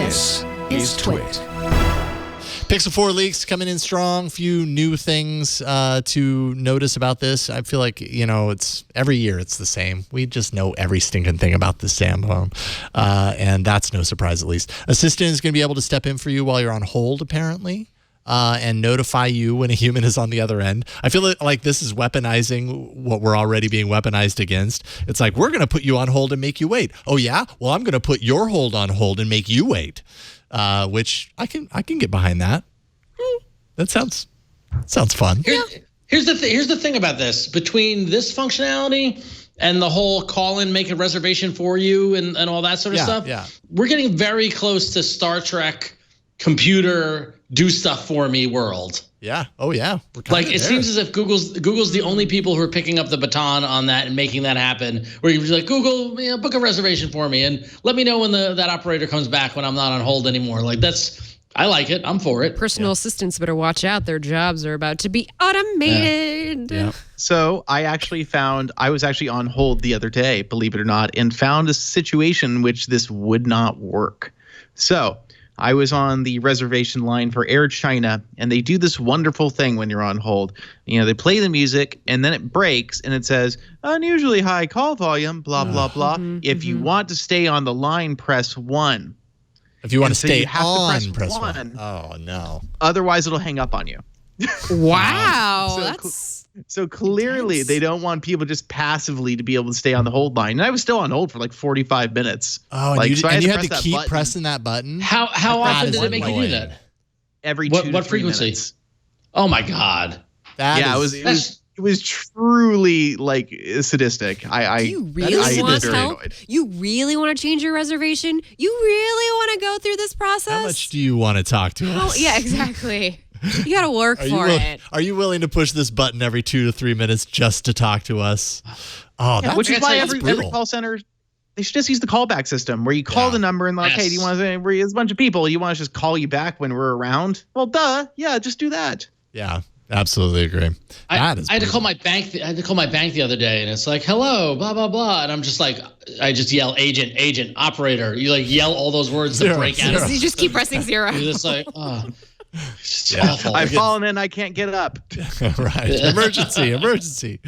This is TWiT. Pixel 4 leaks coming in strong. Few new things to notice about this. I feel like, it's every year it's the same. We just know every stinking thing about this damn phone. And that's no surprise, at least. Assistant is going to be able to step in for you while you're on hold, apparently, and notify you when a human is on the other end. I feel like this is weaponizing what we're already being weaponized against. It's like, we're going to put you on hold and make you wait. Oh, yeah? Well, I'm going to put your hold on hold and make you wait. Which I can get behind that. That sounds fun. Here's the thing about this. Between this functionality and the whole call in, make a reservation for you and all that sort of stuff, we're getting very close to Star Trek computer do stuff for me world. Yeah. Oh yeah. It seems as if Google's the only people who are picking up the baton on that and making that happen. Where you're just like, Google, book a reservation for me and let me know when that operator comes back when I'm not on hold anymore. I like it. I'm for it. Personal assistants better watch out. Their jobs are about to be automated. Yeah. So I was actually on hold the other day, believe it or not, and found a situation in which this would not work. So I was on the reservation line for Air China, and they do this wonderful thing when you're on hold. They play the music, and then it breaks, and it says, unusually high call volume, blah, blah, blah. If you want to stay on the line, press 1. If you want to stay on, press 1. Oh, no. Otherwise, it'll hang up on you. Wow. So clearly, they don't want people just passively to be able to stay on the hold line. And I was still on hold for 45 minutes. Oh, and you had to keep pressing that button? How often did it make you do that? Every 2 to 3 what frequency? Minutes. Oh, my God. It was truly sadistic. Do you really want help? You really want to change your reservation? You really want to go through this process? How much do you want to talk to us? Yeah, exactly. You got to work for it. Are you willing to push this button every 2 to 3 minutes just to talk to us? Oh, which is why every call center, they should just use the callback system where you call the number and hey, do you want to? There's a bunch of people. You want us to just call you back when we're around? Well, duh. Yeah, just do that. Yeah. Absolutely agree. I had to call my bank. I had to call my bank the other day, and it's like, "Hello, blah blah blah," and I'm just like, I just yell, "Agent, operator." You yell all all those words to break out. You just keep pressing 0. You're just like, oh, it's awful. I've fallen in. I can't get up. Right. Emergency.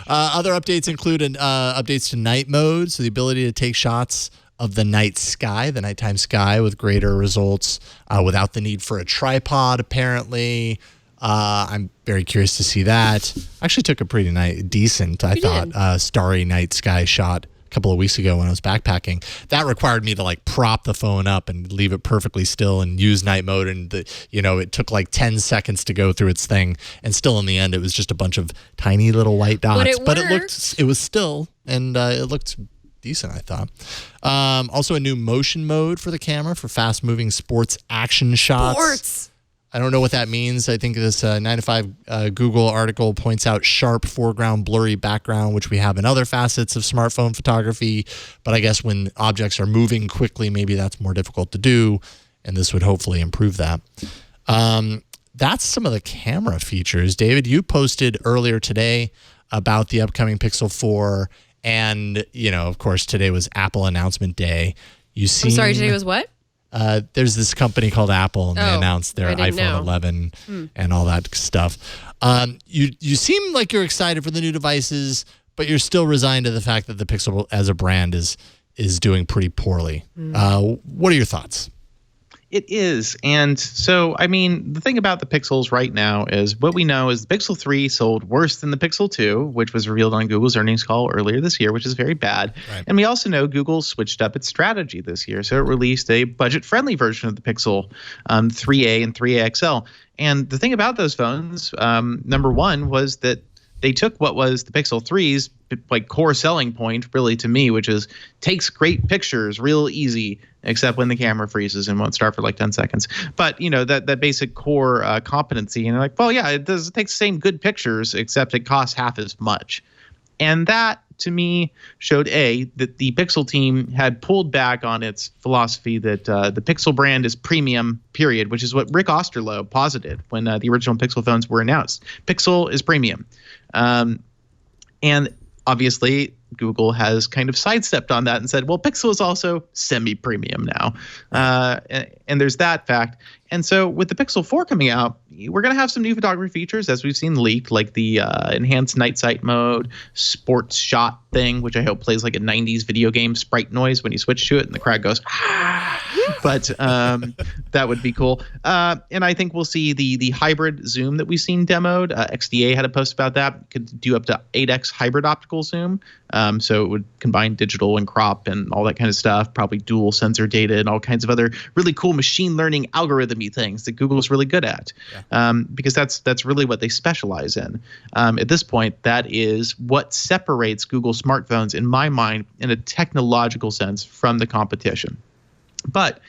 Other updates include updates to night mode, so the ability to take shots of the night sky, the nighttime sky, with greater results without the need for a tripod. Apparently. I'm very curious to see that. I actually took a pretty decent, I thought, starry night sky shot a couple of weeks ago when I was backpacking. That required me to prop the phone up and leave it perfectly still and use night mode. And it took 10 seconds to go through its thing. And still in the end, it was just a bunch of tiny little white dots. But it was still, and it looked decent, I thought. Also a new motion mode for the camera for fast moving sports action shots. I don't know what that means. I think this 9 to 5 Google article points out sharp foreground, blurry background, which we have in other facets of smartphone photography. But I guess when objects are moving quickly, maybe that's more difficult to do, and this would hopefully improve that. That's some of the camera features. David, you posted earlier today about the upcoming Pixel 4, and, of course, today was Apple announcement day. I'm sorry, today was what? There's this company called Apple, and they announced their iPhone 11 and all that stuff. You seem like you're excited for the new devices, but you're still resigned to the fact that the Pixel as a brand is doing pretty poorly. What are your thoughts? It is. And so, the thing about the Pixels right now is what we know is the Pixel 3 sold worse than the Pixel 2, which was revealed on Google's earnings call earlier this year, which is very bad. Right. And we also know Google switched up its strategy this year. So it released a budget-friendly version of the Pixel 3A and 3A XL. And the thing about those phones, number one, was that they took what was the Pixel 3's core selling point, really, to me, which is takes great pictures real easy, except when the camera freezes and won't start for 10 seconds. But, that basic core competency. And it takes the same good pictures, except it costs half as much. And that, to me, showed, that the Pixel team had pulled back on its philosophy that the Pixel brand is premium, period, which is what Rick Osterloh posited when the original Pixel phones were announced. Pixel is premium. And obviously, Google has kind of sidestepped on that and said, well, Pixel is also semi-premium now. And there's that fact. And so with the Pixel 4 coming out, we're going to have some new photography features, as we've seen leaked, like the enhanced night sight mode, sports shot thing, which I hope plays like a 90s video game sprite noise when you switch to it and the crowd goes, ah! But that would be cool. And I think we'll see the hybrid zoom that we've seen demoed. XDA had a post about that. Could do up to 8x hybrid optical zoom. So it would combine digital and crop and all that kind of stuff, probably dual sensor data and all kinds of other really cool machine learning algorithm-y things that Google is really good at, because that's really what they specialize in. At this point, that is what separates Google smartphones, in my mind, in a technological sense, from the competition. But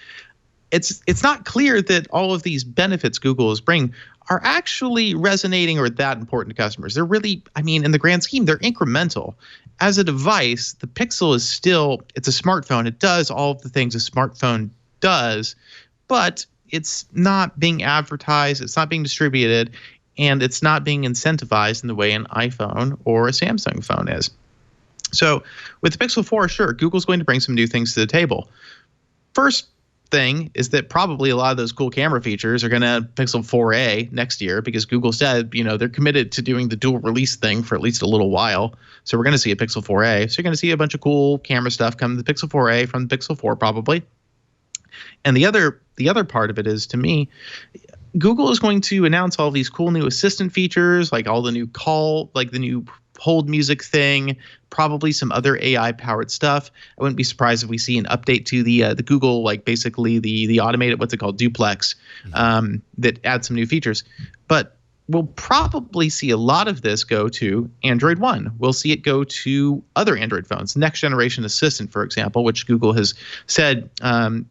it's not clear that all of these benefits Google is bringing are actually resonating or that important to customers. They're really, I mean, in the grand scheme, they're incremental. As a device, the Pixel is still, it's a smartphone. It does all of the things a smartphone does, but it's not being advertised, it's not being distributed, and it's not being incentivized in the way an iPhone or a Samsung phone is. So with the Pixel 4, sure, Google's going to bring some new things to the table. First thing is that probably a lot of those cool camera features are going to Pixel 4a next year, because Google said, they're committed to doing the dual release thing for at least a little while. So we're going to see a Pixel 4a. So you're going to see a bunch of cool camera stuff come to the Pixel 4a from the Pixel 4 probably. And the other part of it is, to me, Google is going to announce all these cool new assistant features, like all the new the new hold music thing, probably some other AI-powered stuff. I wouldn't be surprised if we see an update to the Google, like basically the automated, what's it called, duplex, that adds some new features. But we'll probably see a lot of this go to Android One. We'll see it go to other Android phones. Next generation assistant, for example, which Google has said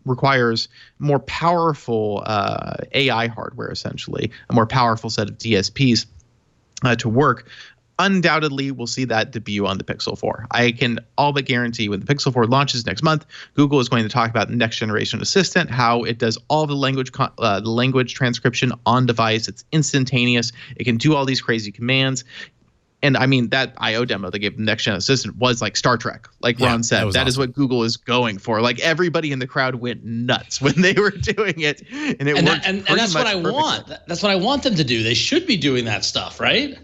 requires more powerful AI hardware, essentially, a more powerful set of DSPs to work. Undoubtedly, we'll see that debut on the Pixel 4. I can all but guarantee when the Pixel 4 launches next month, Google is going to talk about the next generation assistant, how it does all the language transcription on device. It's instantaneous. It can do all these crazy commands. And I mean, that I/O demo they gave the next gen assistant was like Star Trek, like Ron said. That awesome. Is what Google is going for. Like everybody in the crowd went nuts when they were doing it, and it worked. And that's what I want. That's what I want them to do. They should be doing that stuff, right?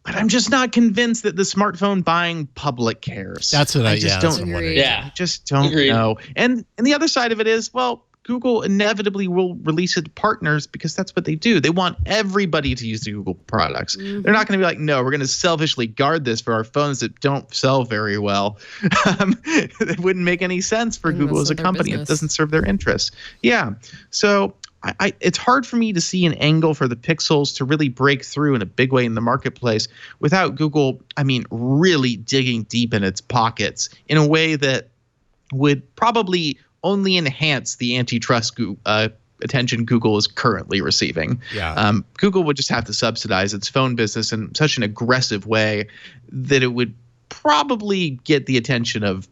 But I'm just not convinced that the smartphone buying public cares. That's what I just don't. I just don't know. And the other side of it is, well, Google inevitably will release it to partners because that's what they do. They want everybody to use the Google products. Mm-hmm. They're not going to be like, no, we're going to selfishly guard this for our phones that don't sell very well. It wouldn't make any sense for Google as a company. Business. It doesn't serve their interests. Yeah. So it's hard for me to see an angle for the Pixels to really break through in a big way in the marketplace without Google, really digging deep in its pockets in a way that would probably only enhance the antitrust attention Google is currently receiving. Yeah. Google would just have to subsidize its phone business in such an aggressive way that it would probably get the attention of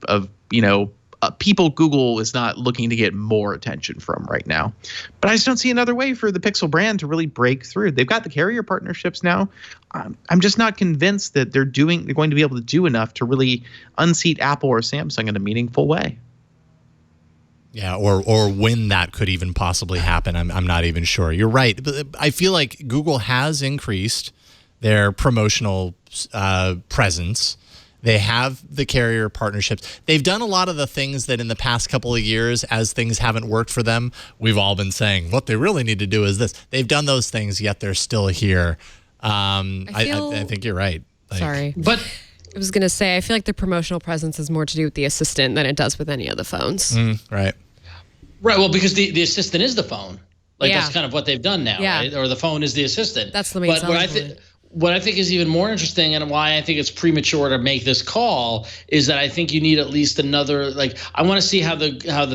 people Google is not looking to get more attention from right now. But I just don't see another way for the Pixel brand to really break through. They've got the carrier partnerships now. I'm just not convinced that they're going to be able to do enough to really unseat Apple or Samsung in a meaningful way. Yeah, or when that could even possibly happen, I'm not even sure. You're right. But I feel like Google has increased their promotional presence. They have the carrier partnerships. They've done a lot of the things that in the past couple of years, as things haven't worked for them, we've all been saying, what they really need to do is this. They've done those things, yet they're still here. I think you're right. Sorry. But I was going to say, I feel like the promotional presence has more to do with the assistant than it does with any of the phones. Right. Right. Well, because the assistant is the phone. That's kind of what they've done now, right? Or the phone is the assistant. That's the main What I think is even more interesting, and why I think it's premature to make this call, is that I think you need at least another. I want to see how the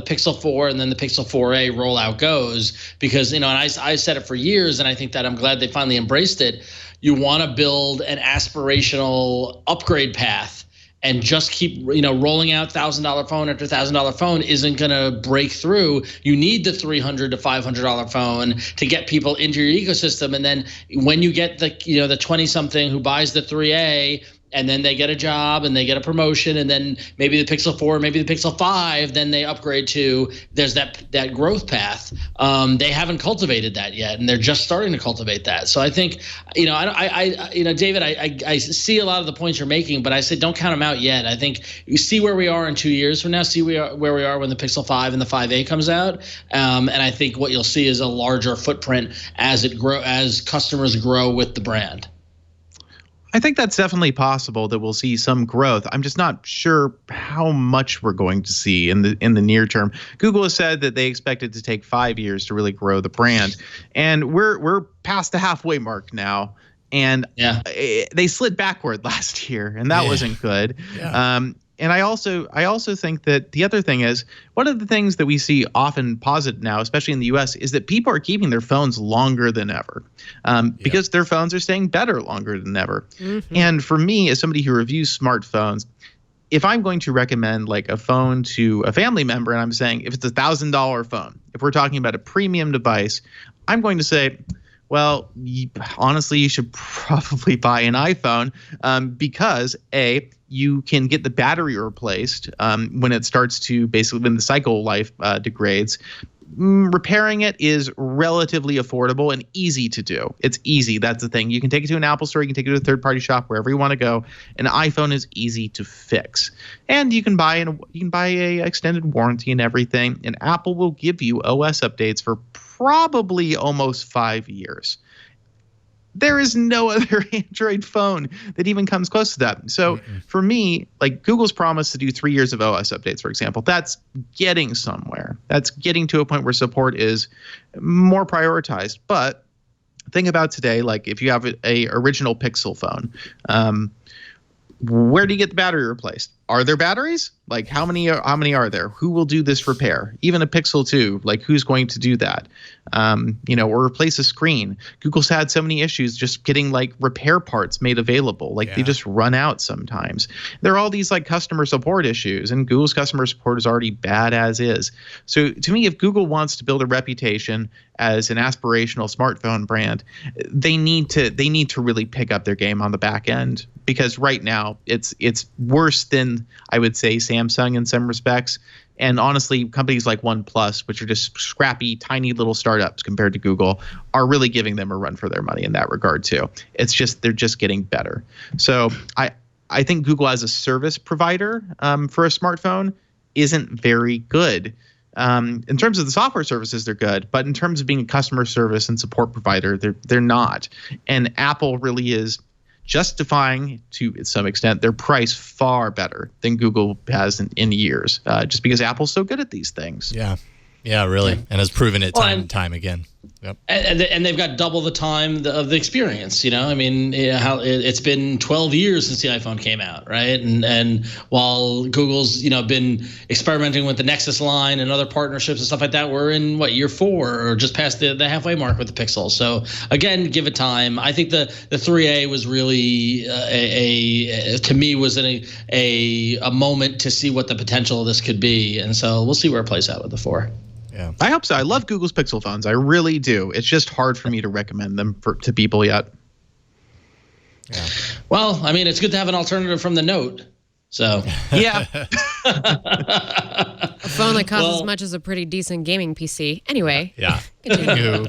Pixel 4 and then the Pixel 4a rollout goes, because and I said it for years, and I think that I'm glad they finally embraced it. You want to build an aspirational upgrade path. And just keep, rolling out $1,000 phone after $1,000 phone isn't going to break through. You need the $300 to $500 phone to get people into your ecosystem. And then when you get the 20-something who buys the 3A and then they get a job and they get a promotion, and then maybe the Pixel 4, maybe the Pixel 5, then they upgrade to, there's that growth path. They haven't cultivated that yet, and they're just starting to cultivate that. So I think, David, I see a lot of the points you're making, but I say don't count them out yet. I think you see where we are in 2 years from now, see where we are when the Pixel 5 and the 5A comes out, and I think what you'll see is a larger footprint as customers grow with the brand. I think that's definitely possible that we'll see some growth. I'm just not sure how much we're going to see in the near term. Google has said that they expect it to take 5 years to really grow the brand, and we're past the halfway mark now. And they slid backward last year, and that wasn't good. Yeah. And I also think that the other thing is, one of the things that we see often posit now, especially in the US, is that people are keeping their phones longer than ever because their phones are staying better longer than ever. Mm-hmm. And for me, as somebody who reviews smartphones, if I'm going to recommend like a phone to a family member, and I'm saying if it's $1,000 phone, if we're talking about a premium device, I'm going to say, well, honestly, you should probably buy an iPhone because you can get the battery replaced when it starts to when the cycle life degrades. Repairing it is relatively affordable and easy to do. It's easy. That's the thing. You can take it to an Apple store. You can take it to a third-party shop, wherever you want to go. An iPhone is easy to fix, and you can buy a extended warranty and everything. And Apple will give you OS updates for probably almost 5 years. There is no other Android phone that even comes close to that. So for me, like Google's promise to do 3 years of OS updates, for example, that's getting somewhere. That's getting to a point where support is more prioritized. But think about today, like if you have a original Pixel phone, where do you get the battery replaced? Are there batteries? Like how many are there? Who will do this repair? Even a Pixel 2, like who's going to do that? Or replace a screen. Google's had so many issues just getting like repair parts made available. Like they just run out sometimes. There are all these like customer support issues, and Google's customer support is already bad as is. So to me, if Google wants to build a reputation as an aspirational smartphone brand, they need to really pick up their game on the back end, because right now it's worse than I would say Samsung in some respects. And honestly, companies like OnePlus, which are just scrappy, tiny little startups compared to Google, are really giving them a run for their money in that regard too. It's just they're just getting better. So I think Google as a service provider for a smartphone isn't very good. In terms of the software services, they're good, but in terms of being a customer service and support provider, they're not. And Apple really is justifying to some extent their price far better than Google has in years, just because Apple's so good at these things. Yeah, really, and has proven it time and time again. Yep. And they've got double the time of the experience. I mean, it's been 12 years since the iPhone came out, right? And while Google's been experimenting with the Nexus line and other partnerships and stuff like that, we're in year 4 or just past the halfway mark with the Pixel. So again, give it time. I think the 3A was really to me was a moment to see what the potential of this could be, and so we'll see where it plays out with the 4. Yeah, I hope so. I love Google's Pixel phones. I really do. It's just hard for me to recommend them to people yet. Yeah. Well, I mean, it's good to have an alternative from the Note. So yeah, a phone that costs as much as a pretty decent gaming PC. Anyway, yeah. Continue.